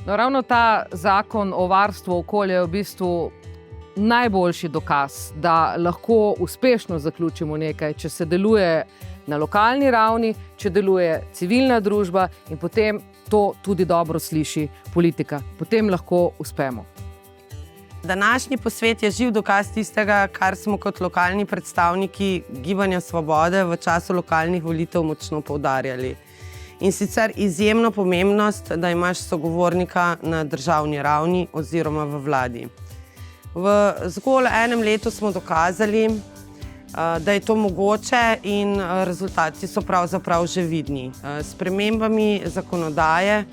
No, ravno ta zakon o varstvu okolja je v bistvu najboljši dokaz, da lahko uspešno zaključimo nekaj, če se deluje na lokalni ravni, če deluje civilna družba in potem to tudi dobro sliši politika. Potem lahko uspemo. Današnji posvet je živ dokaz tistega, kar smo kot lokalni predstavniki Gibanja Svobode v času lokalnih volitev močno poudarjali. In sicer izjemno pomembnost, da imaš sogovornika na državni ravni oziroma v vladi. V zgolj enem letu smo dokazali, da je to mogoče in rezultati so pravzaprav že vidni. S spremembami zakonodaje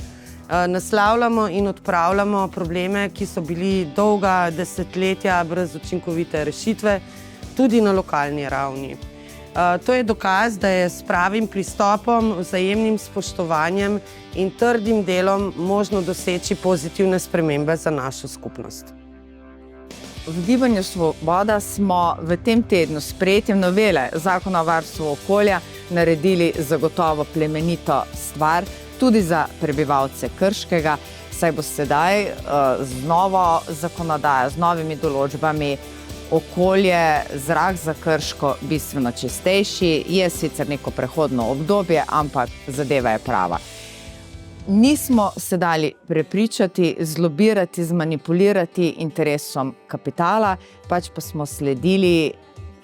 naslavljamo in odpravljamo probleme, ki so bili dolga desetletja brez učinkovite rešitve, tudi na lokalni ravni. To je dokaz, da je s pravim pristopom, vzajemnim spoštovanjem in trdim delom možno doseči pozitivne spremembe za našo skupnost. V Gibanju Svoboda smo v tem tednu s sprejetjem novele Zakona o varstvu okolja naredili zagotovo plemenito stvar tudi za prebivalce Krškega, saj bo sedaj z novo zakonodajo, z novimi določbami okolje, zrak za Krško bistveno čistejši. Je sicer neko prehodno obdobje, ampak zadeva je prava. Nismo se dali prepričati, zlobirati, zmanipulirati interesom kapitala, pač pa smo sledili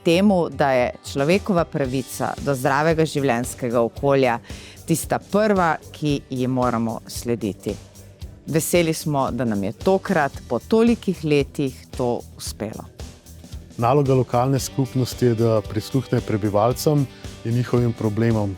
temu, da je človekova pravica do zdravega življenjskega okolja tista prva, ki ji moramo slediti. Veseli smo, da nam je tokrat po tolikih letih to uspelo. Naloga lokalne skupnosti je, da prisluhne prebivalcem in njihovim problemom.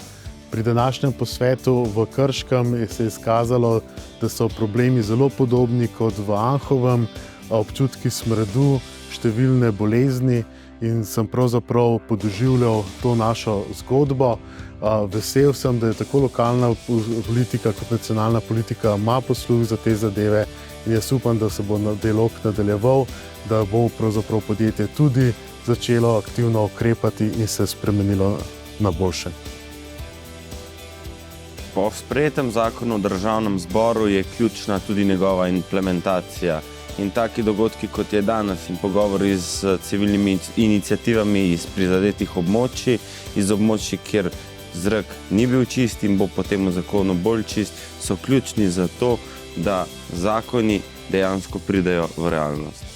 Pri današnjem posvetu v Krškem se je izkazalo, da so problemi zelo podobni kot v Anhovem, občutki smradu, številne bolezni in sem pravzaprav podoživljal to našo zgodbo. Vesel sem, da je tako lokalna politika kot nacionalna politika ima posluh za te zadeve in jaz upam, da se bo dialog nadaljeval, da bo pravzaprav podjetje tudi začelo aktivno ukrepati in se spremenilo na boljše. Po sprejetem zakonu v državnem zboru je ključna tudi njegova implementacija. In taki dogodki, kot je danes in pogovori z civilnimi iniciativami iz prizadetih območij, iz območij, kjer zrak ni bil čist in bo po tem zakonu bolj čist, so ključni za to, da zakoni dejansko pridejo v realnost.